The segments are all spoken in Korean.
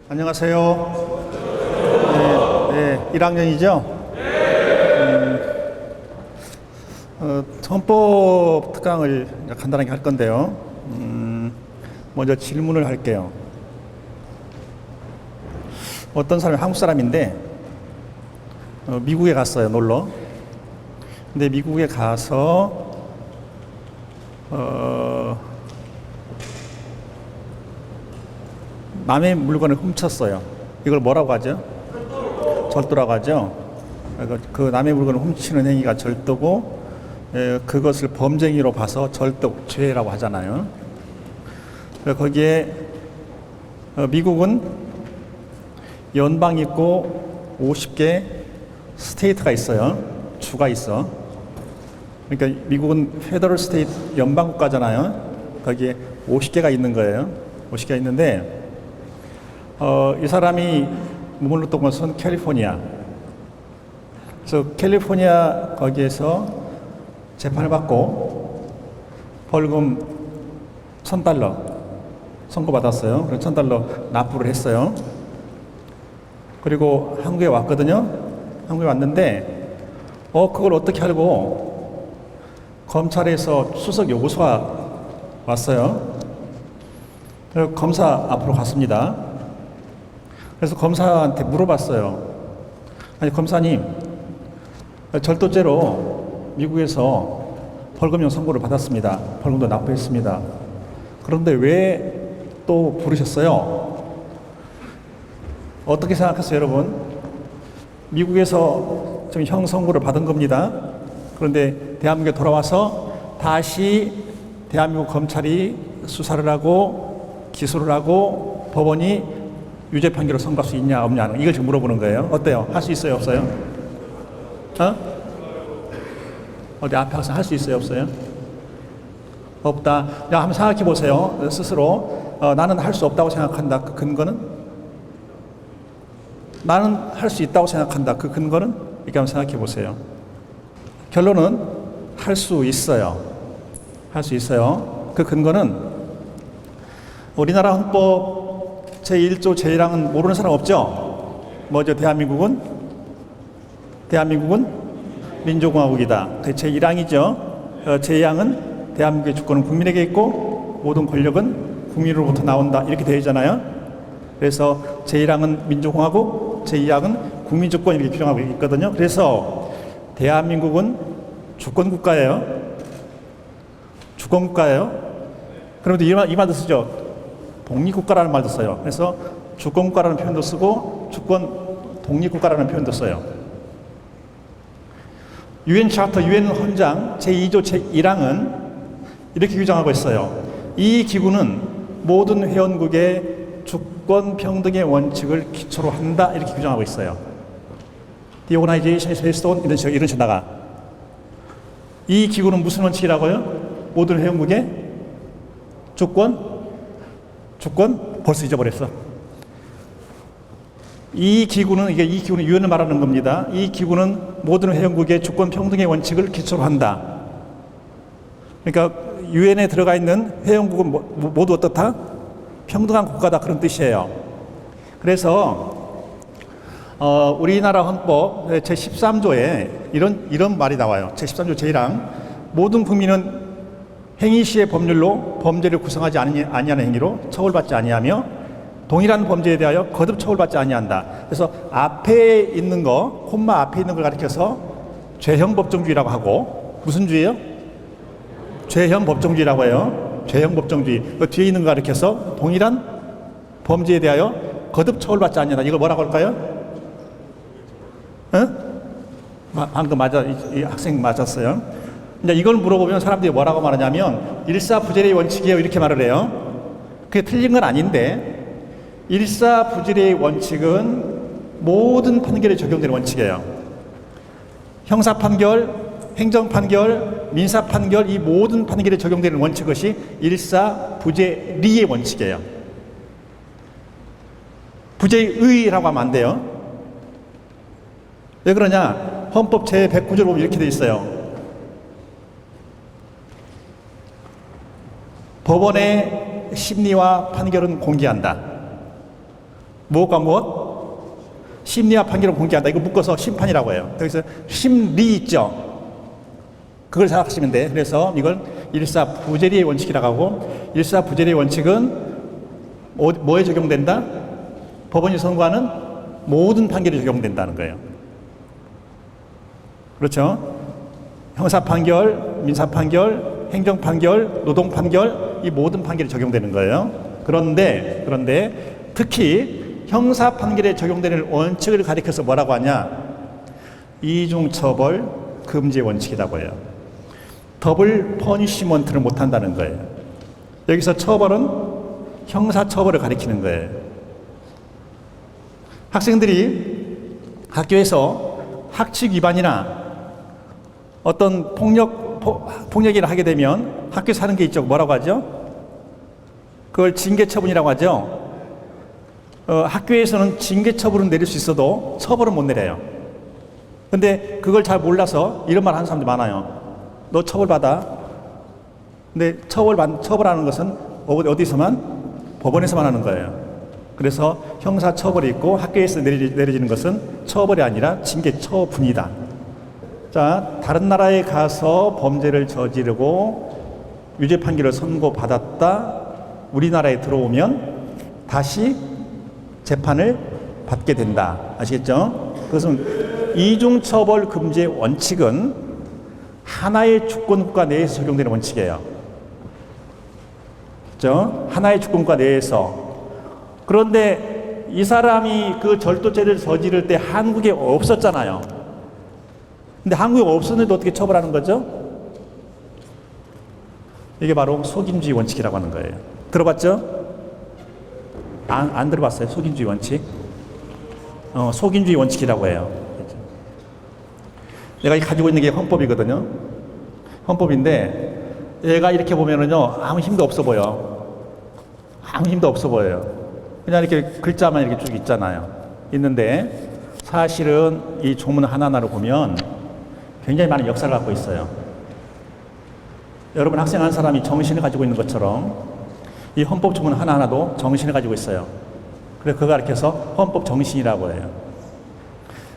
안녕하세요. 네, 1학년이죠? 헌법 특강을 간단하게 할 건데요. 먼저 질문을 할게요. 어떤 사람이 한국 사람인데 미국에 갔어요, 놀러. 근데 미국에 가서 남의 물건을 훔쳤어요. 이걸 뭐라고 하죠? 절도라고 하죠. 그 남의 물건을 훔치는 행위가 절도고, 그것을 범죄행위로 봐서 절도죄라고 하잖아요. 거기에 미국은 연방이 있고 50개 스테이트가 있어요. 주가 있어. 그러니까 미국은 페더럴 스테이트 연방국가잖아요. 거기에 50개가 있는 거예요. 50개가 있는데 이 사람이 머물렀던 곳은 캘리포니아. 그래서 캘리포니아 거기에서 재판을 받고 벌금 $1,000 선고받았어요. 그래서 $1,000 납부를 했어요. 그리고 한국에 왔거든요. 한국에 왔는데 그걸 어떻게 알고 검찰에서 수석 요구서가 왔어요. 그래서 검사 앞으로 갔습니다. 그래서 검사한테 물어봤어요. 아니, 검사님, 절도죄로 미국에서 벌금형 선고를 받았습니다. 벌금도 납부했습니다. 그런데 왜 또 부르셨어요? 어떻게 생각하세요, 여러분? 미국에서 지금 형 선고를 받은 겁니다. 그런데 대한민국에 돌아와서 다시 대한민국 검찰이 수사를 하고 기소를 하고 법원이 유죄 판결을 선고할 수 있냐 없냐, 이걸 지금 물어보는 거예요. 어때요? 할 수 있어요, 없어요? 어디 앞에 가서 할 수 있어요, 없어요? 없다. 야, 한번 생각해 보세요. 스스로 나는 할 수 없다고 생각한다. 그 근거는? 나는 할 수 있다고 생각한다. 그 근거는? 이렇게 한번 생각해 보세요. 결론은 할 수 있어요. 할 수 있어요. 그 근거는 우리나라 헌법 제1조 제1항은 모르는 사람 없죠? 뭐죠? 대한민국은 민주공화국이다. 그 제1항이죠. 제2항은 대한민국의 주권은 국민에게 있고 모든 권력은 국민으로부터 나온다. 이렇게 되어 있잖아요. 그래서 제1항은 민주공화국, 제2항은 국민주권 이렇게 규정하고 있거든요. 그래서 대한민국은 주권국가예요. 주권국가예요. 그런데 이 말도 쓰죠. 독립국가라는 말도 써요. 그래서 주권국가라는 표현도 쓰고 주권 독립국가라는 표현도 써요. 유엔 차르터, 유엔 헌장 제2조 제1항은 이렇게 규정하고 있어요. 이 기구는 모든 회원국의 주권 평등의 원칙을 기초로 한다. 이렇게 규정하고 있어요. The organization is based on 이런 식으로다가 이 기구는 무슨 원칙이라고요? 모든 회원국의 주권 벌써 잊어버렸어. 이 기구는 유엔을 말하는 겁니다. 이 기구는 모든 회원국의 주권 평등의 원칙을 기초로 한다. 그러니까 유엔에 들어가 있는 회원국은 모두 어떻다? 평등한 국가다, 그런 뜻이에요. 그래서 우리나라 헌법 제13조에 이런 말이 나와요. 제13조 제1항 모든 국민은 행위 시의 법률로 범죄를 구성하지 아니하는 행위로 처벌받지 아니하며 동일한 범죄에 대하여 거듭 처벌받지 아니한다. 그래서 앞에 있는 거, 콤마 앞에 있는 걸 가리켜서 죄형 법정주의라고 하고, 무슨 주의요? 죄형 법정주의라고 해요. 죄형 법정주의. 그 뒤에 있는 거 가리켜서 동일한 범죄에 대하여 거듭 처벌받지 아니한다. 이걸 뭐라고 할까요? 방금 이 학생 맞았어요. 이제 이걸 물어보면 사람들이 뭐라고 말하냐면 일사부재의 원칙이에요, 이렇게 말을 해요. 그게 틀린 건 아닌데, 일사부재의 원칙은 모든 판결에 적용되는 원칙이에요. 형사판결, 행정판결, 민사판결, 이 모든 판결에 적용되는 원칙, 것이 일사부재리의 원칙이에요. 부재의라고 하면 안 돼요. 왜 그러냐? 헌법 제109조를 보면 이렇게 돼 있어요. 법원의 심리와 판결은 공개한다. 무엇과 무엇? 심리와 판결을 공개한다. 이거 묶어서 심판이라고 해요. 여기서 심리 있죠? 그걸 생각하시면 돼. 그래서 이걸 일사부재리의 원칙이라고 하고, 일사부재리의 원칙은 뭐에 적용된다? 법원이 선고하는 모든 판결에 적용된다는 거예요. 그렇죠? 형사 판결, 민사 판결, 행정 판결, 노동 판결, 이 모든 판결이 적용되는 거예요. 그런데 특히 형사 판결에 적용되는 원칙을 가리켜서 뭐라고 하냐? 이중처벌 금지 원칙이라고 해요. 더블 퍼니시먼트를 못 한다는 거예요. 여기서 처벌은 형사처벌을 가리키는 거예요. 학생들이 학교에서 학칙 위반이나 어떤 폭력이라 하게 되면 학교에서 하는 게 있죠. 뭐라고 하죠? 그걸 징계처분이라고 하죠. 학교에서는 징계처분은 내릴 수 있어도 처벌은 못 내려요. 근데 그걸 잘 몰라서 이런 말 하는 사람들이 많아요. 너 처벌받아. 근데 처벌하는 것은 어디서만? 법원에서만 하는 거예요. 그래서 형사처벌이 있고 학교에서 내려지는 것은 처벌이 아니라 징계처분이다. 자, 다른 나라에 가서 범죄를 저지르고 유죄 판결을 선고받았다. 우리나라에 들어오면 다시 재판을 받게 된다. 아시겠죠? 그것은 이중처벌 금지의 원칙은 하나의 주권국가 내에서 적용되는 원칙이에요. 그렇죠? 하나의 주권국가 내에서. 그런데 이 사람이 그 절도죄를 저지를 때 한국에 없었잖아요. 근데 한국에 없었는데 어떻게 처벌하는 거죠? 이게 바로 속임주의 원칙이라고 하는 거예요. 들어봤죠? 안 들어봤어요? 속임주의 원칙? 속임주의 원칙이라고 해요. 내가 가지고 있는 게 헌법이거든요. 헌법인데 얘가 이렇게 보면은요 아무 힘도 없어 보여. 아무 힘도 없어 보여요. 그냥 이렇게 글자만 이렇게 쭉 있잖아요. 있는데 사실은 이 조문 하나하나를 보면 굉장히 많은 역사를 갖고 있어요. 여러분 학생 한 사람이 정신을 가지고 있는 것처럼 이 헌법 조문 하나하나도 정신을 가지고 있어요. 그래서 그거 가르쳐서 헌법 정신이라고 해요.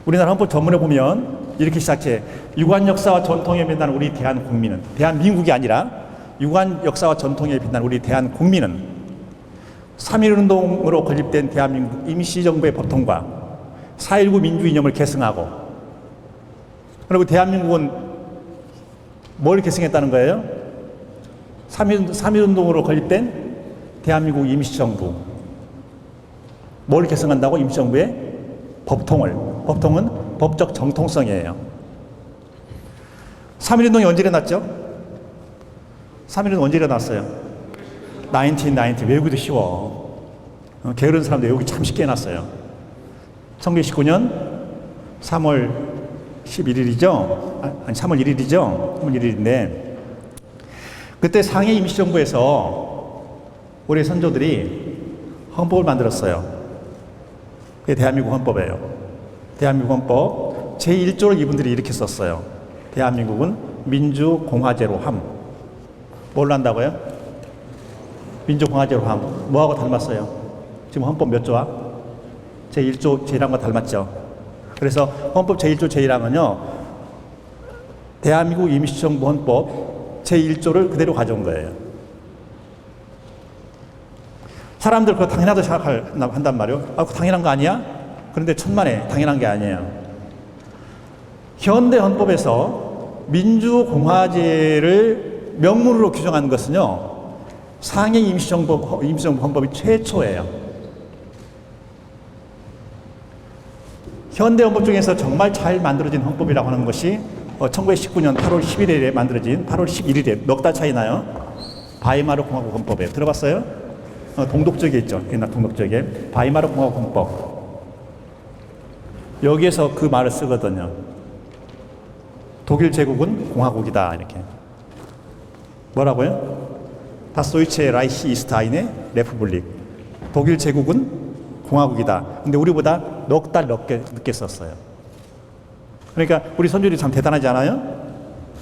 우리나라 헌법 전문에 보면 이렇게 시작해. 유관 역사와 전통에 빛나는 우리 대한국민은, 대한민국이 아니라 유관 역사와 전통에 빛나는 우리 대한국민은 3.1운동으로 건립된 대한민국 임시정부의 법통과 4.19 민주 이념을 계승하고, 그리고 대한민국은 뭘 계승했다는 거예요? 3.1운동으로 건립된 대한민국 임시정부. 뭘 계승한다고? 임시정부의 법통을. 법통은 법적 정통성이에요. 3.1운동이 언제 일어났죠? 3.1운동 언제 일어났어요? 1990. 외우기도 쉬워. 게으른 사람들 외우기 참 쉽게 해놨어요. 1919년 3월 11일이죠? 아니 3월 1일이죠? 3월 1일인데 그때 상해 임시정부에서 우리 선조들이 헌법을 만들었어요. 그게 대한민국 헌법이에요. 대한민국 헌법 제1조를 이분들이 이렇게 썼어요. 대한민국은 민주공화제로 함. 뭘로 한다고요? 민주공화제로 함. 뭐하고 닮았어요? 지금 헌법 몇 조와? 제1조 제1항과 닮았죠. 그래서 헌법 제1조 제1항은요 대한민국 임시정부 헌법 제1조를 그대로 가져온 거예요. 사람들 그거 당연하다고 생각한단 말이에요. 아, 그거 당연한 거 아니야? 그런데 천만에 당연한 게 아니에요. 현대 헌법에서 민주공화제를 명문으로 규정한 것은요 상해 임시정부 헌법이 최초예요. 현대 헌법 중에서 정말 잘 만들어진 헌법이라고 하는 것이 1919년 8월 11일에 만들어진 8월 11일에 넉 달 차이 나요. 바이마르 공화국 헌법이에요. 들어봤어요? 동독적에 있죠. 옛날 동독적에 바이마르 공화국 헌법. 여기에서 그 말을 쓰거든요. 독일 제국은 공화국이다 이렇게. 뭐라고요? Das Deutsche Reich ist eine Republik. 독일 제국은 공화국이다. 근데 우리보다 넉 달 늦게 썼어요. 그러니까 우리 선조들이 참 대단하지 않아요?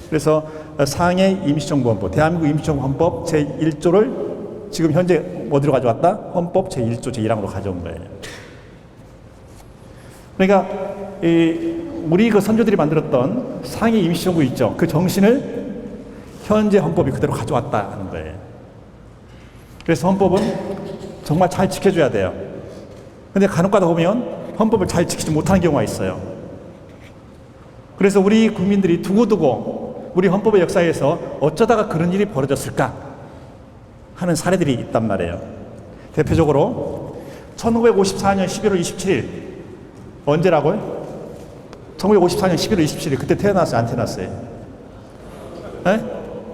그래서 상해 임시정부 헌법, 대한민국 임시정부 헌법 제1조를 지금 현재 어디로 가져왔다? 헌법 제1조 제1항으로 가져온 거예요. 그러니까 우리 그 선조들이 만들었던 상위 임시정부 있죠. 그 정신을 현재 헌법이 그대로 가져왔다 하는 거예요. 그래서 헌법은 정말 잘 지켜줘야 돼요. 근데 간혹가다 보면 헌법을 잘 지키지 못하는 경우가 있어요. 그래서 우리 국민들이 두고두고 우리 헌법의 역사에서 어쩌다가 그런 일이 벌어졌을까 하는 사례들이 있단 말이에요. 대표적으로 1954년 11월 27일 언제라고요? 1954년 11월 27일 그때 태어났어요? 안 태어났어요? 네?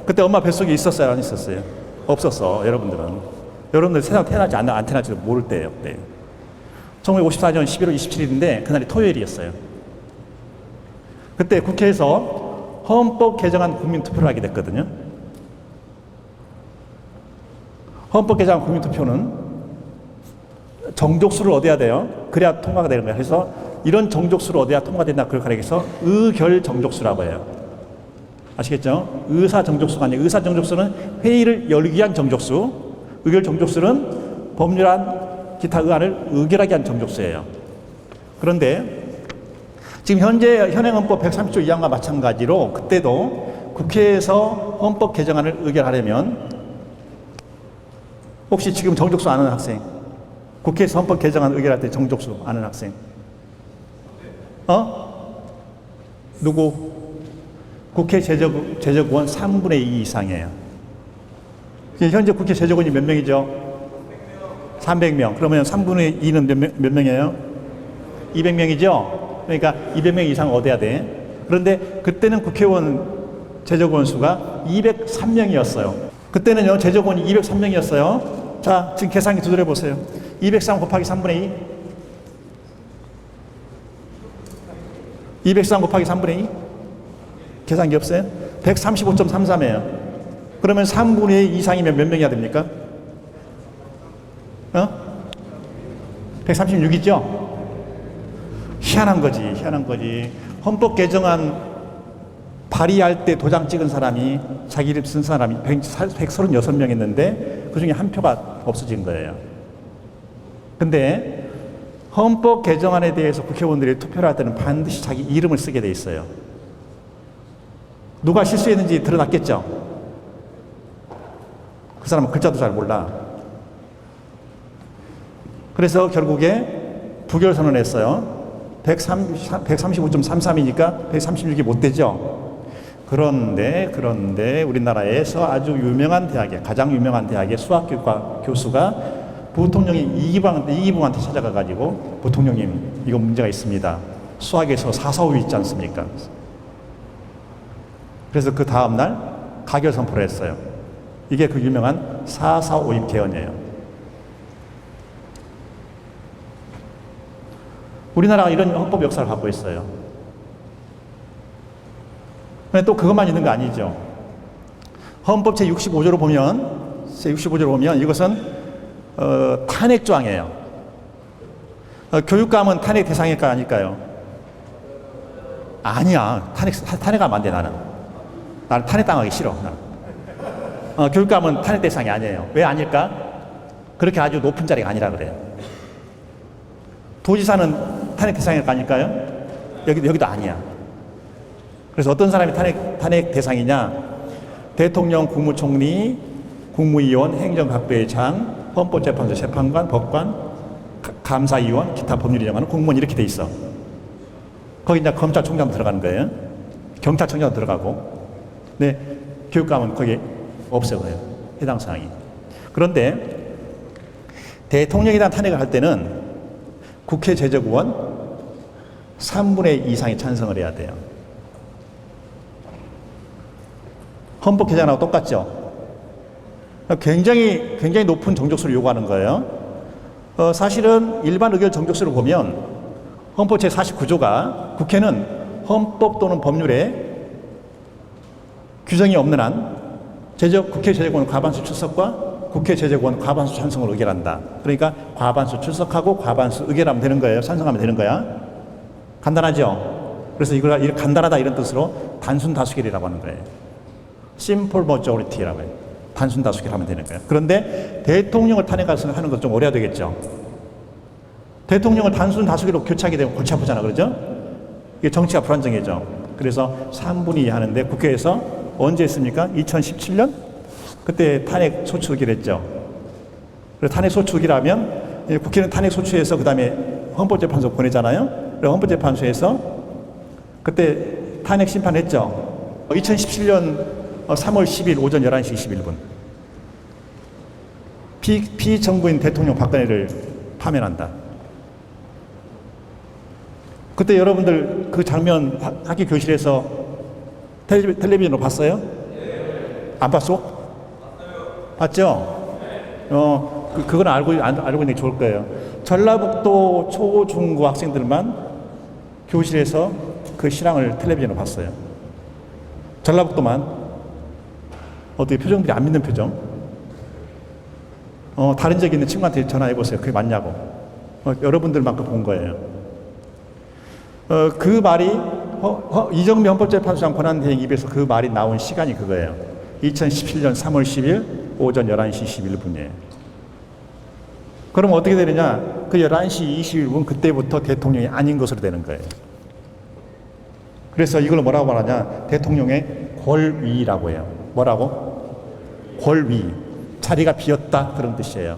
그때 엄마 뱃속에 있었어요? 안 있었어요? 없었어. 여러분들 세상 태어날지 안 태어날지도 모를 때예요. 그때 1954년 11월 27일인데 그날이 토요일이었어요. 그때 국회에서 헌법 개정안 국민투표를 하게 됐거든요. 헌법 개정안 국민투표는 정족수를 얻어야 돼요. 그래야 통과가 되는 거예요. 그래서 이런 정족수를 얻어야 통과된다. 그걸 가리켜서 의결 정족수라고 해요. 아시겠죠? 의사 정족수가 아니에요. 의사 정족수는 회의를 열기 위한 정족수, 의결 정족수는 법률안 기타 의안을 의결하기 위한 정족수예요. 그런데 지금 현재 현행헌법 130조 2항과 마찬가지로 그때도 국회에서 헌법 개정안을 의결하려면 혹시 지금 정족수 아는 학생? 국회에서 헌법 개정안 의결할 때 정족수 아는 학생? 누구? 국회 제적원 3분의 2 이상이에요. 현재 국회 제적원이 몇 명이죠? 300명. 그러면 3분의 2는 몇 명이에요? 200명이죠? 그러니까 200명 이상 얻어야 돼. 그런데 그때는 국회의원 제적원 수가 203명이었어요. 그때는요, 제적원이 203명이었어요. 자, 지금 계산기 두드려 보세요. 203 곱하기 3분의 2? 203 곱하기 3분의 2? 계산기 없어요? 135.33이에요. 그러면 3분의 2 이상이면 몇 명이야 됩니까? 136이죠? 희한한 거지. 헌법 개정안 발의할 때 도장 찍은 사람이, 자기 이름 쓴 사람이 136명 있는데 그 중에 한 표가 없어진 거예요. 근데 헌법 개정안에 대해서 국회의원들이 투표를 할 때는 반드시 자기 이름을 쓰게 돼 있어요. 누가 실수했는지 드러났겠죠? 그 사람은 글자도 잘 몰라. 그래서 결국에 부결 선언을 했어요. 135.33이니까 136이 못 되죠. 그런데 우리나라에서 아주 유명한 대학에, 가장 유명한 대학의 수학교과 교수가 부통령이 이기붕한테 찾아가가지고, 부통령님, 이거 문제가 있습니다. 수학에서 445 있지 않습니까? 그래서 그 다음날 가결 선포를 했어요. 이게 그 유명한 445입 개헌이에요. 우리나라가 이런 헌법 역사를 갖고 있어요. 근데 또 그것만 있는 거 아니죠. 헌법 제65조로 보면 이것은 탄핵조항이에요. 교육감은 탄핵 대상일까 아닐까요? 아니야. 탄핵하면 안 돼, 나는 탄핵당하기 싫어. 교육감은 탄핵 대상이 아니에요. 왜 아닐까? 그렇게 아주 높은 자리가 아니라 그래요. 도지사는 탄핵 대상일까 아닐까요? 여기도 아니야. 그래서 어떤 사람이 탄핵 대상이냐? 대통령, 국무총리, 국무위원, 행정각부의장, 헌법재판소 재판관, 법관, 감사위원, 기타 법률을 정하는 공무원 이렇게 돼 있어. 거기 이제 검찰총장도 들어가는 거예요. 경찰청장도 들어가고. 네, 교육감은 거기 없어요. 해당 사항이. 그런데 대통령에 대한 탄핵을 할 때는 국회 제적의원 3분의 2 이상이 찬성을 해야 돼요. 헌법 개정하고 똑같죠? 굉장히 높은 정족수를 요구하는 거예요. 사실은 일반 의결 정족수를 보면 헌법 제49조가 국회는 헌법 또는 법률에 규정이 없는 한 국회 제적의원 과반수 출석과 국회 제적의원 과반수 찬성을 의결한다. 그러니까 과반수 출석하고 과반수 의결하면 되는 거예요. 찬성하면 되는 거야. 간단하죠? 그래서 이걸 간단하다 이런 뜻으로 단순 다수결이라고 하는 거예요. Simple majority라고 해요. 단순 다수결 하면 되는 거예요. 그런데 대통령을 탄핵하는 건 좀 어려야 되겠죠. 대통령을 단순 다수결로 교체하게 되면 골치 아프잖아, 그러죠? 이게 정치가 불안정해져. 그래서 3분의 2 하는데 국회에서 언제 했습니까? 2017년? 그때 탄핵 소추기를 했죠. 그래서 탄핵 소추기라면 국회는 탄핵 소추해서 그 다음에 헌법재판소 보내잖아요. 그래서 헌법재판소에서 그때 탄핵 심판했죠. 2017년 3월 10일 오전 11시 21분. 피정부인 대통령 박근혜를 파면한다. 그때 여러분들 그 장면 학교 교실에서 텔레비전으로 봤어요? 안 봤어? 봤죠? 그건 알고 있는 게 좋을 거예요. 전라북도 초, 중, 고 학생들만 교실에서 그 실황을 텔레비전으로 봤어요. 전라북도만. 어떻게 표정들이 안 믿는 표정? 다른 지역에 있는 친구한테 전화해 보세요. 그게 맞냐고. 여러분들만큼 본 거예요. 그 말이 이정미 헌법재판소장 권한대행 입에서 그 말이 나온 시간이 그거예요. 2017년 3월 10일 오전 11시 21분이에요. 그럼 어떻게 되느냐? 그 11시 21분 그때부터 대통령이 아닌 것으로 되는 거예요. 그래서 이걸 뭐라고 말하냐? 대통령의 권위라고 해요. 뭐라고? 권위. 자리가 비었다 그런 뜻이에요.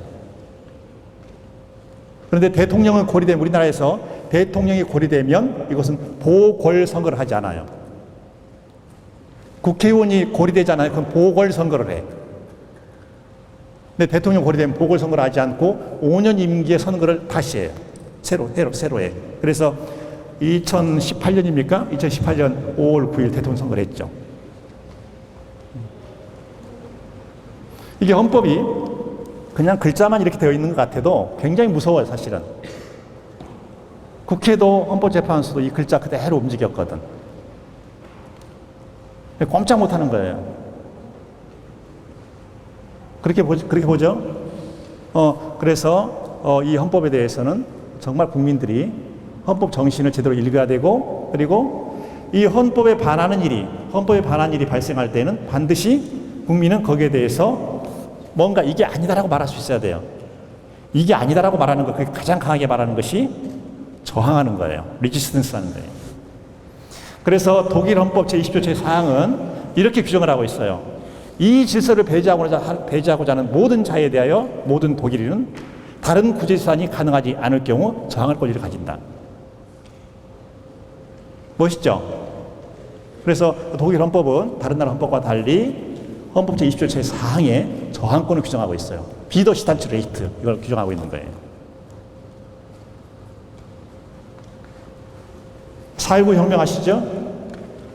그런데 대통령은 고리되면 우리나라에서 대통령이 고리되면 이것은 보궐선거를 하지 않아요. 국회의원이 고리되잖아요. 그럼 보궐선거를 해. 근데 대통령 고리되면 보궐선거를 하지 않고 5년 임기의 선거를 다시 해요. 새로 해. 그래서 2018년입니까? 2018년 5월 9일 대통령 선거를 했죠. 이게 헌법이 그냥 글자만 이렇게 되어 있는 것 같아도 굉장히 무서워요, 사실은. 국회도 헌법재판소도 이 글자 그대로 움직였거든. 꼼짝 못 하는 거예요. 그렇게 보죠? 그래서 이 헌법에 대해서는 정말 국민들이 헌법 정신을 제대로 읽어야 되고, 그리고 이 헌법에 반하는 일이 발생할 때는 반드시 국민은 거기에 대해서 뭔가 이게 아니다라고 말할 수 있어야 돼요. 이게 아니다라고 말하는 거, 그게 가장 강하게 말하는 것이 저항하는 거예요. 리지스턴스 하는 거예요. 그래서 독일 헌법 제20조 제4항은 이렇게 규정을 하고 있어요. 이 질서를 배제하고자 하는 모든 자에 대하여 모든 독일인은 다른 구제수단이 가능하지 않을 경우 저항할 권리를 가진다. 멋있죠? 그래서 독일 헌법은 다른 나라 헌법과 달리 헌법 제20조 제4항에 저항권을 규정하고 있어요. 비더시탄츠 레이트, 이걸 규정하고 있는 거예요. 4.19 혁명 아시죠?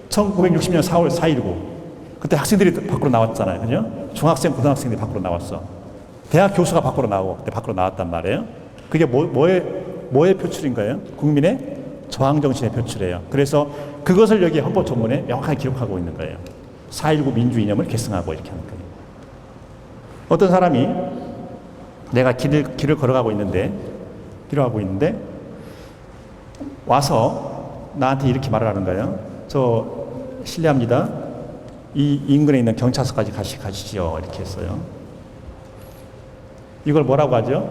1960년 4월 4.19. 그때 학생들이 밖으로 나왔잖아요. 그죠? 중학생, 고등학생들이 밖으로 나왔어. 대학 교수가 밖으로 나오고, 그때 밖으로 나왔단 말이에요. 그게 뭐의 표출인 거예요? 국민의 저항정신의 표출이에요. 그래서 그것을 여기 헌법 전문에 명확하게 기록하고 있는 거예요. 4.19 민주이념을 계승하고 이렇게 하는 거예요. 어떤 사람이 내가 길을 걸어가고 있는데 와서 나한테 이렇게 말을 하는 거예요. 저 실례합니다. 이 인근에 있는 경찰서까지 가시지요. 이렇게 했어요. 이걸 뭐라고 하죠?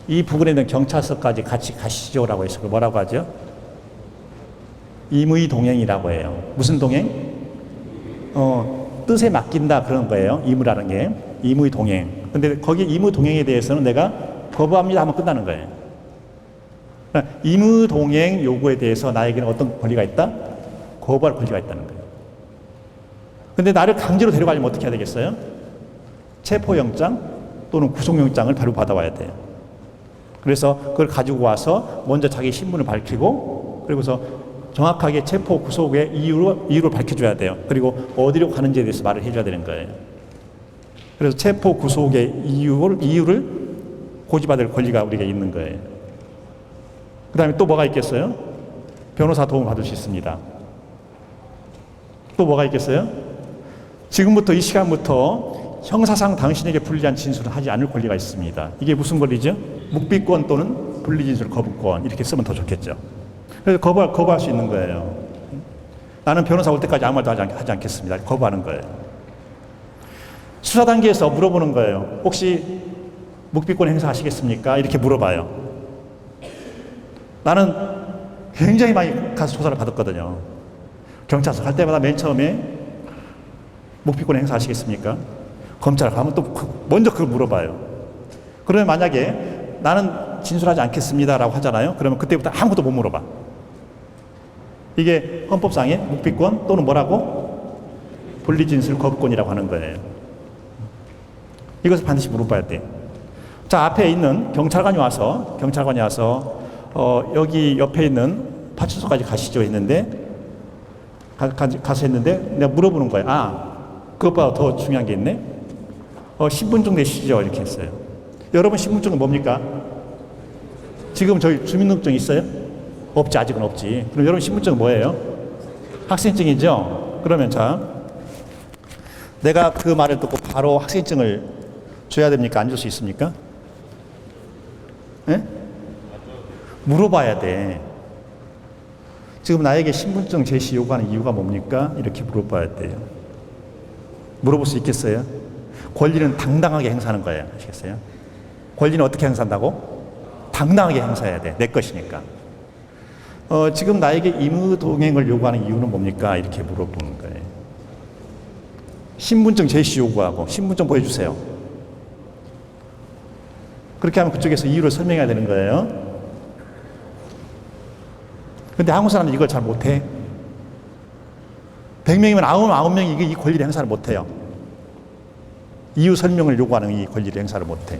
이 부근에 있는 경찰서까지 같이 가시죠라고 해서 그걸 뭐라고 하죠? 임의동행이라고 해요. 무슨 동행? 뜻에 맡긴다 그런 거예요. 임의라는 게 임의동행. 근데 거기 임의동행에 대해서는 내가 거부합니다 하면 끝나는 거예요. 임의동행 요구에 대해서 나에게는 어떤 권리가 있다? 거부할 권리가 있다는 거예요. 근데 나를 강제로 데려가려면 어떻게 해야 되겠어요? 체포영장 또는 구속영장을 바로 받아와야 돼요. 그래서 그걸 가지고 와서 먼저 자기 신분을 밝히고, 그리고서 정확하게 체포 구속의 이유를 밝혀줘야 돼요. 그리고 어디로 가는지에 대해서 말을 해줘야 되는 거예요. 그래서 체포 구속의 이유를 고지받을 권리가 우리가 있는 거예요. 그 다음에 또 뭐가 있겠어요? 변호사 도움을 받을 수 있습니다. 또 뭐가 있겠어요? 지금부터 이 시간부터 형사상 당신에게 불리한 진술을 하지 않을 권리가 있습니다. 이게 무슨 권리죠? 묵비권 또는 불리진술 거부권, 이렇게 쓰면 더 좋겠죠. 그래서 거부할 수 있는 거예요. 나는 변호사 올 때까지 아무 말도 하지 않겠습니다. 거부하는 거예요. 수사 단계에서 물어보는 거예요. 혹시 묵비권 행사하시겠습니까? 이렇게 물어봐요. 나는 굉장히 많이 가서 조사를 받았거든요. 경찰서 갈 때마다 맨 처음에 묵비권 행사하시겠습니까? 검찰 가면 또 먼저 그걸 물어봐요. 그러면 만약에 나는 진술하지 않겠습니다라고 하잖아요. 그러면 그때부터 아무것도 못 물어봐. 이게 헌법상의 묵비권 또는 뭐라고? 분리진술 거부권이라고 하는 거예요. 이것을 반드시 물어봐야 돼. 자, 앞에 있는 경찰관이 와서 여기 옆에 있는 파출소까지 가시죠 했는데 가서 했는데 내가 물어보는 거예요. 아, 그것보다 더 중요한 게 있네. 신분증 내시죠 이렇게 했어요. 여러분 신분증은 뭡니까? 지금 저희 주민등록증 있어요? 없지, 아직은 없지. 그럼 여러분 신분증은 뭐예요? 학생증이죠? 그러면 자, 내가 그 말을 듣고 바로 학생증을 줘야 됩니까? 안 줄 수 있습니까? 예? 물어봐야 돼. 지금 나에게 신분증 제시 요구하는 이유가 뭡니까? 이렇게 물어봐야 돼요. 물어볼 수 있겠어요? 권리는 당당하게 행사하는 거예요. 아시겠어요? 권리는 어떻게 행사한다고? 당당하게 행사해야 돼. 내 것이니까. 지금 나에게 임의 동행을 요구하는 이유는 뭡니까? 이렇게 물어보는 거예요. 신분증 제시 요구하고 신분증 보여주세요. 그렇게 하면 그쪽에서 이유를 설명해야 되는 거예요. 근데 한국 사람들이 이걸 잘 못해. 100명이면 99명이 이 권리를 행사를 못해요. 이유 설명을 요구하는 이 권리를 행사를 못해.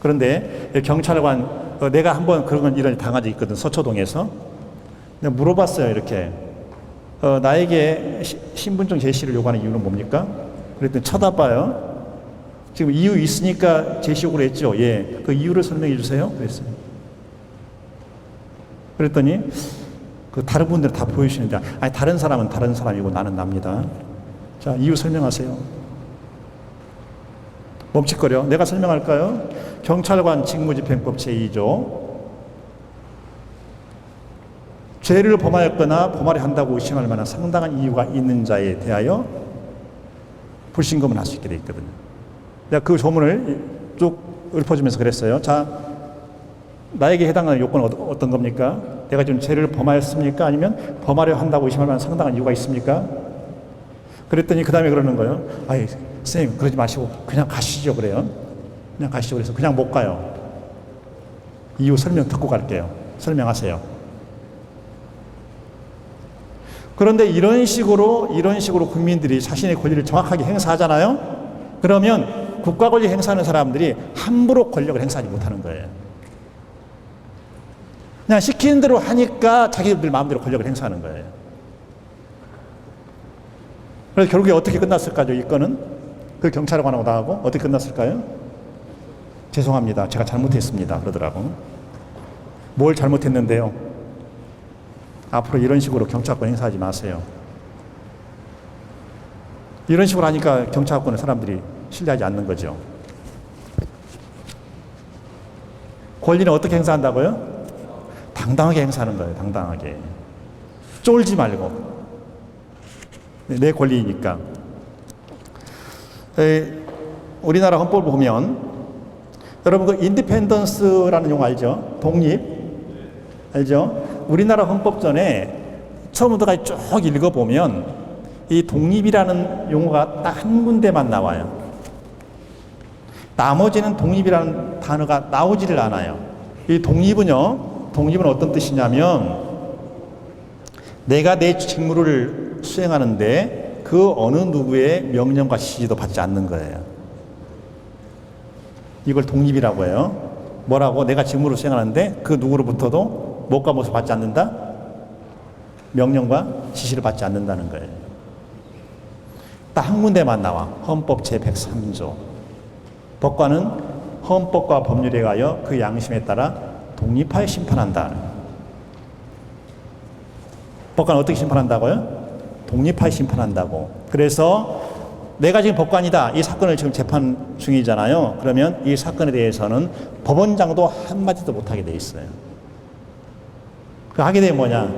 그런데 경찰관, 내가 한번 그런 일을 당한 적이 있거든. 서초동에서. 내가 물어봤어요. 이렇게. 나에게 신분증 제시를 요구하는 이유는 뭡니까? 그랬더니 쳐다봐요. 지금 이유 있으니까 제시 요구를 했죠. 예. 그 이유를 설명해 주세요. 그랬어요. 그랬더니 그 다른 분들은 다 보여주시는데, 아니 다른 사람은 다른 사람이고 나는 납니다. 자, 이유 설명하세요. 멈칫거려. 내가 설명할까요? 경찰관 직무집행법 제2조. 죄를 범하였거나 범하려 한다고 의심할 만한 상당한 이유가 있는 자에 대하여 불신검을 할 수 있게 돼 있거든요. 내가 그 조문을 쭉 읊어주면서 그랬어요. 자, 나에게 해당하는 요건은 어떤 겁니까? 내가 지금 죄를 범하였습니까? 아니면 범하려 한다고 의심할 만한 상당한 이유가 있습니까? 그랬더니 그 다음에 그러는 거예요. 아이, 선생님 그러지 마시고 그냥 가시죠 그래요. 그냥 가시죠. 그래서 그냥 못 가요. 이유 설명 듣고 갈게요. 설명하세요. 그런데 이런 식으로 국민들이 자신의 권리를 정확하게 행사하잖아요. 그러면 국가 권리 행사하는 사람들이 함부로 권력을 행사하지 못하는 거예요. 그냥 시키는 대로 하니까 자기들 마음대로 권력을 행사하는 거예요. 그래서 결국에 어떻게 끝났을까요? 이 건은 그 경찰관하고 나하고 어떻게 끝났을까요? 죄송합니다. 제가 잘못했습니다. 그러더라고. 뭘 잘못했는데요? 앞으로 이런 식으로 경찰권 행사하지 마세요. 이런 식으로 하니까 경찰권을 사람들이 신뢰하지 않는 거죠. 권리는 어떻게 행사한다고요? 당당하게 행사하는 거예요. 당당하게. 쫄지 말고. 내 권리이니까. 우리나라 헌법을 보면 여러분 그 인디펜던스라는 용어 알죠? 독립 알죠? 우리나라 헌법전에 처음부터까지 쭉 읽어보면 이 독립이라는 용어가 딱 한 군데만 나와요. 나머지는 독립이라는 단어가 나오지를 않아요. 이 독립은 어떤 뜻이냐면 내가 내 직무를 수행하는데 그 어느 누구의 명령과 지시도 받지 않는 거예요. 이걸 독립이라고 해요. 뭐라고? 내가 직무를 수행하는데 그 누구로부터도 못과 못을 받지 않는다? 명령과 지시를 받지 않는다는 거예요. 딱 한 군데만 나와. 헌법 제103조. 법관은 헌법과 법률에 의하여 그 양심에 따라 독립하여 심판한다. 법관은 어떻게 심판한다고요? 독립하여 심판한다고. 그래서 내가 지금 법관이다. 이 사건을 지금 재판 중이잖아요. 그러면 이 사건에 대해서는 법원장도 한마디도 못하게 돼 있어요. 그 하게 되면 뭐냐?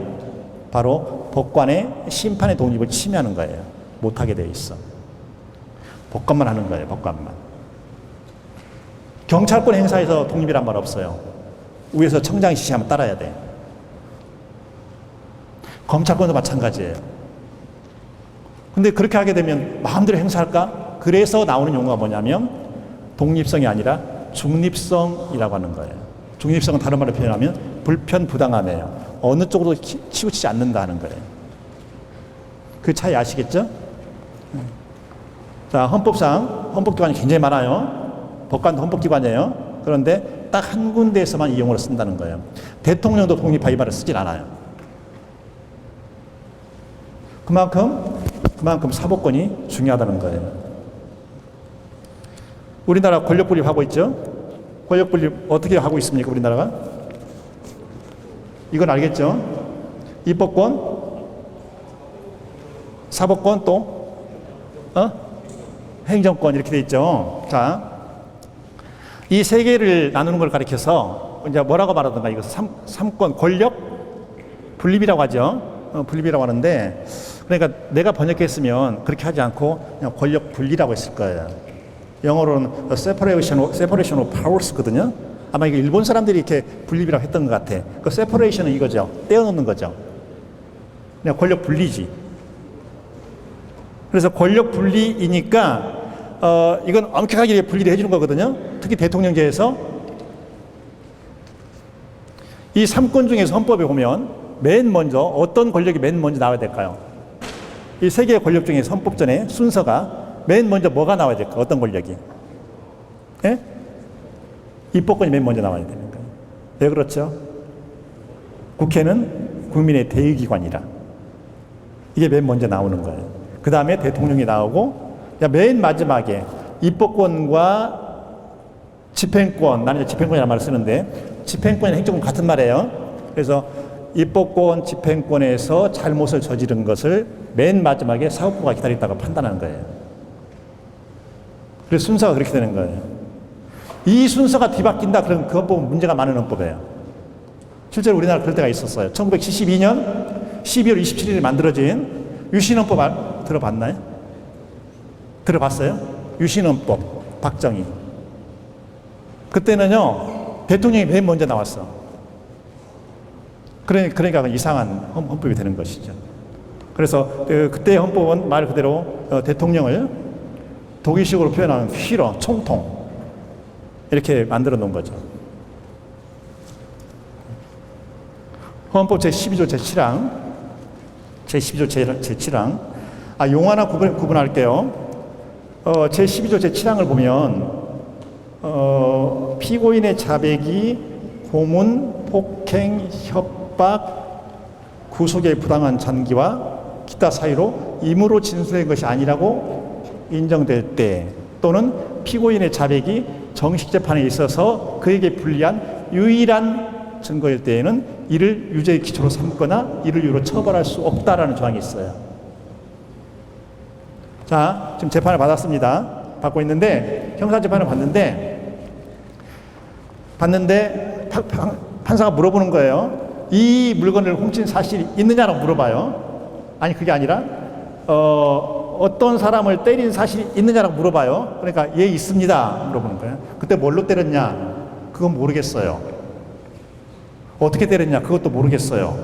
바로 법관의 심판의 독립을 침해하는 거예요. 못하게 돼 있어. 법관만 하는 거예요. 법관만. 경찰권 행사에서 독립이란 말 없어요. 위에서 청장이 지시하면 따라야 돼. 검찰권도 마찬가지예요. 근데 그렇게 하게 되면 마음대로 행사할까? 그래서 나오는 용어가 뭐냐면 독립성이 아니라 중립성이라고 하는 거예요. 중립성은 다른 말로 표현하면 불편부당함이에요. 어느 쪽으로 치우치지 않는다 하는 거예요. 그 차이 아시겠죠? 자, 헌법상 헌법기관이 굉장히 많아요. 법관도 헌법기관이에요. 그런데 딱 한 군데에서만 이 용어를 쓴다는 거예요. 대통령도 독립하 이 말을 쓰질 않아요. 그만큼 사법권이 중요하다는 거예요. 우리나라 권력 분립하고 있죠? 권력 분립 어떻게 하고 있습니까, 우리나라가? 이건 알겠죠? 입법권, 사법권, 또 행정권 이렇게 돼 있죠. 자, 이 세 개를 나누는 걸 가리켜서 이제 뭐라고 말하던가 이거 삼권 권력 분립이라고 하죠. 분립이라고 하는데, 그러니까 내가 번역했으면 그렇게 하지 않고 그냥 권력 분리라고 했을 거예요. 영어로는 separation of powers거든요. 아마 이거 일본 사람들이 이렇게 분립이라고 했던 것 같아. 그 separation은 이거죠. 떼어놓는 거죠. 그냥 권력 분리지. 그래서 권력 분리이니까 이건 엄격하게 분리를 해주는 거거든요. 특히 대통령제에서 이 3권 중에서 헌법에 보면 맨 먼저 어떤 권력이 맨 먼저 나와야 될까요? 이 세 개의 권력 중에서 헌법전에 순서가 맨 먼저 뭐가 나와야 될까요? 어떤 권력이? 예? 입법권이 맨 먼저 나와야 되는 거예요. 왜 그렇죠? 국회는 국민의 대의기관이라. 이게 맨 먼저 나오는 거예요. 그 다음에 대통령이 나오고, 맨 마지막에 입법권과 집행권, 나는 이제 집행권이라는 말을 쓰는데, 집행권이나 행정권 같은 말이에요. 그래서 입법권, 집행권에서 잘못을 저지른 것을 맨 마지막에 사법부가 기다렸다가 판단하는 거예요. 그래서 순서가 그렇게 되는 거예요. 이 순서가 뒤바뀐다, 그러면 그 헌법은 문제가 많은 헌법이에요. 실제로 우리나라 그럴 때가 있었어요. 1972년 12월 27일에 만들어진 유신헌법 들어봤나요? 들어봤어요? 유신헌법, 박정희. 그때는요, 대통령이 맨 먼저 나왔어. 그러니까 이상한 헌법이 되는 것이죠. 그래서 그때의 헌법은 말 그대로 대통령을 독일식으로 표현하면 휘러, 총통 이렇게 만들어 놓은 거죠. 헌법 제12조 제7항 용 하나 구분할게요. 제12조 제7항을 보면 피고인의 자백이 고문, 폭행, 협박, 구속의 부당한 잔기와 기타 사유로 임의로 진술한 것이 아니라고 인정될 때, 또는 피고인의 자백이 정식 재판에 있어서 그에게 불리한 유일한 증거일 때에는 이를 유죄의 기초로 삼거나 이를 이유로 처벌할 수 없다라는 조항이 있어요. 자, 지금 재판을 받고 있는데, 형사 재판을 봤는데 판사가 물어보는 거예요. 이 물건을 훔친 사실이 있느냐라고 물어봐요. 아니, 그게 아니라 어떤 사람을 때린 사실이 있느냐라고 물어봐요. 그러니까 예, 있습니다 물어보는 거예요. 그때 뭘로 때렸냐? 그건 모르겠어요. 어떻게 때렸냐? 그것도 모르겠어요.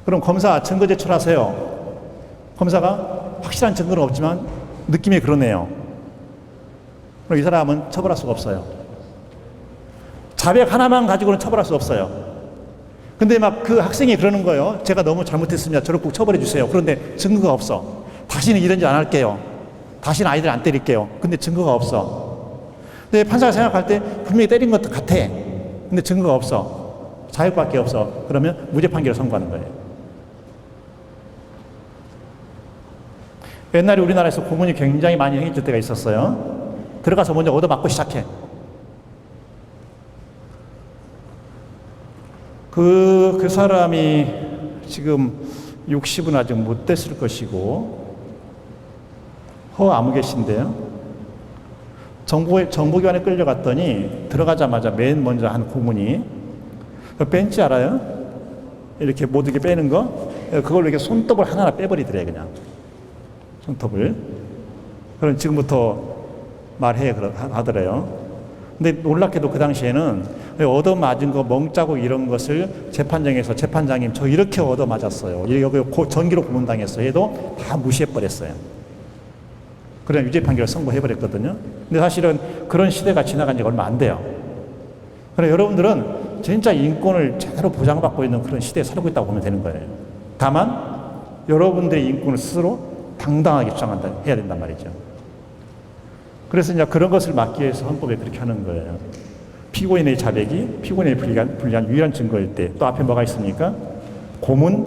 그럼 검사 증거 제출하세요. 검사가 확실한 증거는 없지만 느낌이 그러네요. 그럼 이 사람은 처벌할 수가 없어요. 자백 하나만 가지고는 처벌할 수 없어요. 근데 막 그 학생이 그러는 거예요. 제가 너무 잘못했습니다. 저를 꼭 처벌해 주세요. 그런데 증거가 없어. 다시는 이런 짓 안 할게요. 다시는 아이들 안 때릴게요. 근데 증거가 없어. 근데 판사가 생각할 때 분명히 때린 것 같아. 근데 증거가 없어. 자백밖에 없어. 그러면 무죄 판결을 선고하는 거예요. 옛날에 우리나라에서 고문이 굉장히 많이 행해질 때가 있었어요. 들어가서 먼저 얻어맞고 시작해. 그 사람이 지금 60은 아직 못 됐을 것이고, 아무 계신데요. 정보기관에 끌려갔더니 들어가자마자 맨 먼저 한 고문이, 벤치 알아요? 이렇게 모두 이렇게 빼는 거? 그걸로 이렇게 손톱을 하나하나 빼버리더래, 그냥. 손톱을. 그럼 지금부터 말해 하더래요. 근데 놀랍게도 그 당시에는 얻어맞은 거 멍자국 이런 것을 재판장에서 재판장님 저 이렇게 얻어맞았어요. 여기 전기로 고문당했어요. 해도 다 무시해버렸어요. 그냥 유죄 판결을 선고해버렸거든요. 근데 사실은 그런 시대가 지나간 지가 얼마 안 돼요. 그래서 여러분들은 진짜 인권을 제대로 보장받고 있는 그런 시대에 살고 있다고 보면 되는 거예요. 다만 여러분들의 인권을 스스로 당당하게 주장한다 해야 된단 말이죠. 그래서 이제 그런 것을 막기 위해서 헌법에 그렇게 하는 거예요. 피고인의 자백이 피고인에 불리한 유일한 증거일 때 또 앞에 뭐가 있습니까? 고문,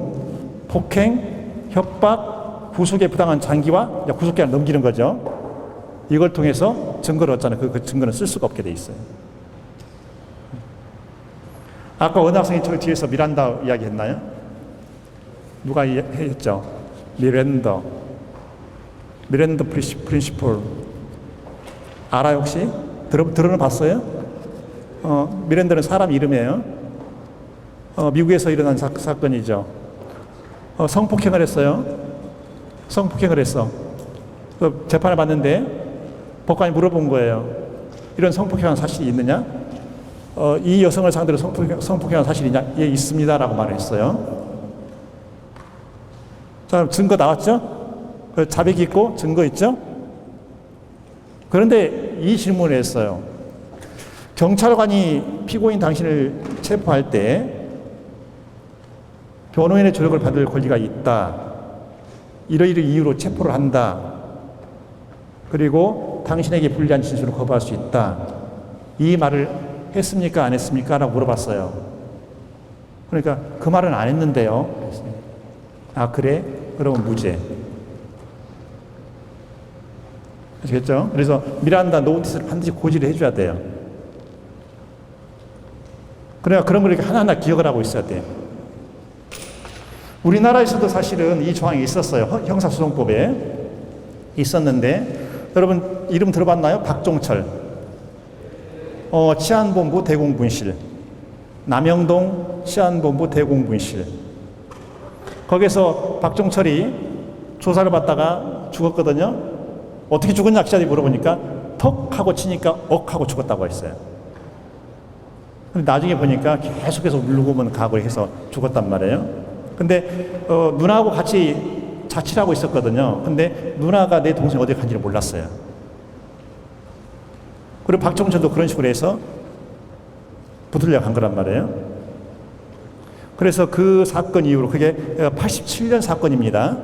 폭행, 협박, 구속에 부당한 장기와 구속기간을 넘기는 거죠. 이걸 통해서 증거를 얻잖아요. 그 증거는 쓸 수가 없게 돼 있어요. 아까 어느 학생이 저 뒤에서 미란다 이야기 했나요? 누가 했죠? 미란다 프린시플 알아요 혹시? 들어봤어요? 미란다는 사람 이름이에요. 미국에서 일어난 사건이죠. 성폭행을 했어요. 성폭행을 했어. 재판을 받는데 법관이 물어본 거예요. 이런 성폭행한 사실이 있느냐? 이 여성을 상대로 성폭행한 사실이냐? 예, 있습니다라고 말을 했어요. 자, 증거 나왔죠? 자백이 있고 증거 있죠? 그런데 이 질문을 했어요. 경찰관이 피고인 당신을 체포할 때 변호인의 조력을 받을 권리가 있다. 이러이러 이유로 체포를 한다. 그리고 당신에게 불리한 진술을 거부할 수 있다. 이 말을 했습니까? 안 했습니까? 라고 물어봤어요. 그러니까 그 말은 안 했는데요. 아, 그래? 그러면 무죄. 아시겠죠? 그래서 미란다 노티스를 반드시 고지를 해줘야 돼요. 그래야 그런 걸 이렇게 하나하나 기억을 하고 있어야 돼요. 우리나라에서도 사실은 이 조항이 있었어요. 형사소송법에 있었는데 여러분 이름 들어봤나요? 박종철. 치안본부 대공분실. 남영동 치안본부 대공분실. 거기서 박종철이 조사를 받다가 죽었거든요. 어떻게 죽었냐 기자들이 물어보니까 턱 하고 치니까 억 하고 죽었다고 했어요. 근데 나중에 보니까 계속해서 울고만 가고 해서 죽었단 말이에요. 근데 누나하고 같이 자취를 하고 있었거든요. 근데 누나가 내 동생이 어디 간지를 몰랐어요. 그리고 박종철도 그런 식으로 해서 붙으려고 한 거란 말이에요. 그래서 그 사건 이후로 그게 87년 사건입니다.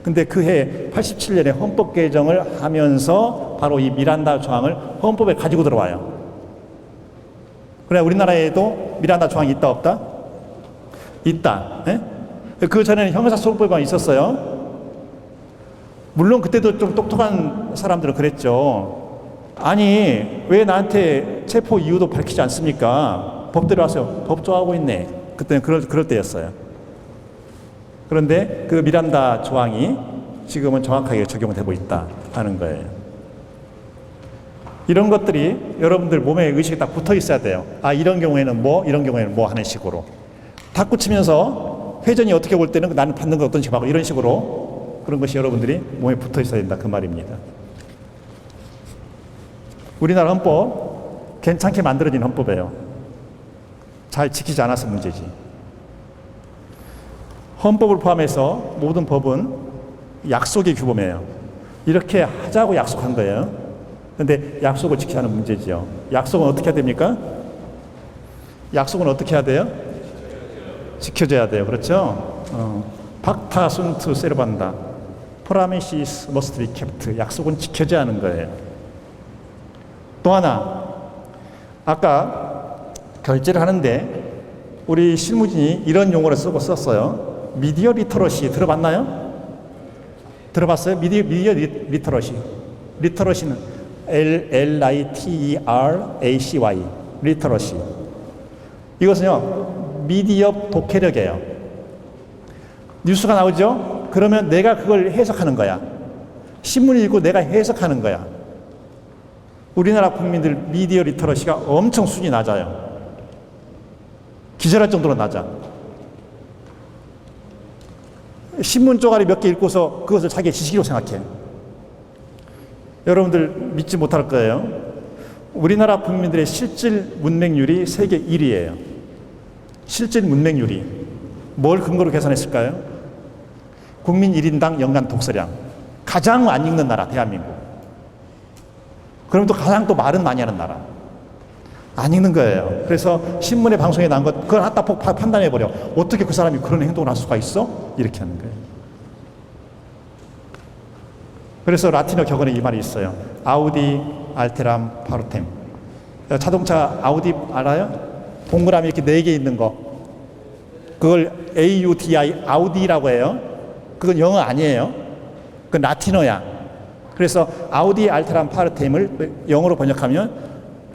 근데 그 해 87년에 헌법 개정을 하면서 바로 이 미란다 조항을 헌법에 가지고 들어와요. 그래 우리나라에도 미란다 조항이 있다 없다? 있다. 예? 그 전에는 형사소송법만 있었어요. 물론 그때도 좀 똑똑한 사람들은 그랬죠. 아니 왜 나한테 체포 이유도 밝히지 않습니까? 법대로 하세요. 법 좋아하고 있네. 그때는 그럴 때였어요. 그런데 그 미란다 조항이 지금은 정확하게 적용되고 있다 하는 거예요. 이런 것들이 여러분들 몸에 의식이 딱 붙어 있어야 돼요. 아 이런 경우에는 뭐 이런 경우에는 뭐 하는 식으로 탁구 치면서 회전이 어떻게 올 때는 나는 받는 거 어떤 식으로 하고 이런 식으로 그런 것이 여러분들이 몸에 붙어 있어야 된다 그 말입니다. 우리나라 헌법 괜찮게 만들어진 헌법이에요. 잘 지키지 않아서 문제지. 헌법을 포함해서 모든 법은 약속의 규범이에요. 이렇게 하자고 약속한 거예요. 그런데 약속을 지키지 않으면 문제지요. 약속은 어떻게 해야 됩니까? 약속은 어떻게 해야 돼요? 지켜줘야 돼요. 그렇죠? 박타 순트 세르반다. 프라미시스 머스트 비 캡트. 약속은 지켜줘야 하는 거예요. 또 하나, 아까 결제를 하는데 우리 실무진이 이런 용어를 썼어요. 미디어 리터러시 들어봤나요? 들어봤어요? 미디어 리터러시. 리터러시는 LITERACY 리터러시. 이것은요 미디어 독해력이에요. 뉴스가 나오죠? 그러면 내가 그걸 해석하는 거야. 신문을 읽고 내가 해석하는 거야. 우리나라 국민들 미디어 리터러시가 엄청 수준이 낮아요. 기절할 정도로 낮아. 신문 쪼가리 몇 개 읽고서 그것을 자기의 지식이라고 생각해. 여러분들 믿지 못할 거예요. 우리나라 국민들의 실질 문맹률이 세계 1위예요. 실질 문맹률이. 뭘 근거로 계산했을까요? 국민 1인당 연간 독서량. 가장 안 읽는 나라, 대한민국. 그럼 또 가장 또 말은 많이 하는 나라. 안 읽는 거예요. 그래서 신문에 방송에 나온 것, 그걸 갖다 판단해버려. 어떻게 그 사람이 그런 행동을 할 수가 있어? 이렇게 하는 거예요. 그래서 라틴어 격언에 이 말이 있어요. 아우디 알테람 파르템. 자동차 아우디 알아요? 동그라미 이렇게 4개 있는 거. 그걸 AUDI, 아우디라고 해요. 그건 영어 아니에요. 그건 라틴어야. 그래서 아우디 알테람 파르템을 영어로 번역하면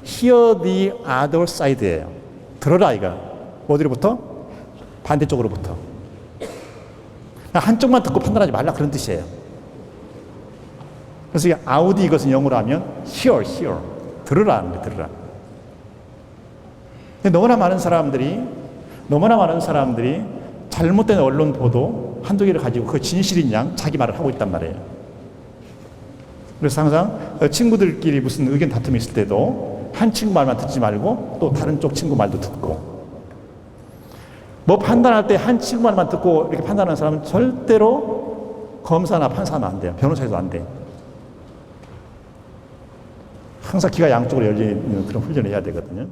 Hear the other side예요. 들어라 이거. 어디로부터? 반대쪽으로부터. 한쪽만 듣고 판단하지 말라 그런 뜻이에요. 그래서 이게 아우디 이것은 영어로 하면 hear. 들으라 하는 거예요. 들으라. 근데 너무나 많은 사람들이 잘못된 언론 보도 한두 개를 가지고 그 진실인 양 자기 말을 하고 있단 말이에요. 그래서 항상 친구들끼리 무슨 의견 다툼이 있을 때도 한 친구 말만 듣지 말고 또 다른 쪽 친구 말도 듣고, 뭐 판단할 때 한 친구 말만 듣고 이렇게 판단하는 사람은 절대로 검사나 판사는 안 돼요. 변호사에도 안 돼요. 항상 귀가 양쪽으로 열려 있는 그런 훈련을 해야 되거든요.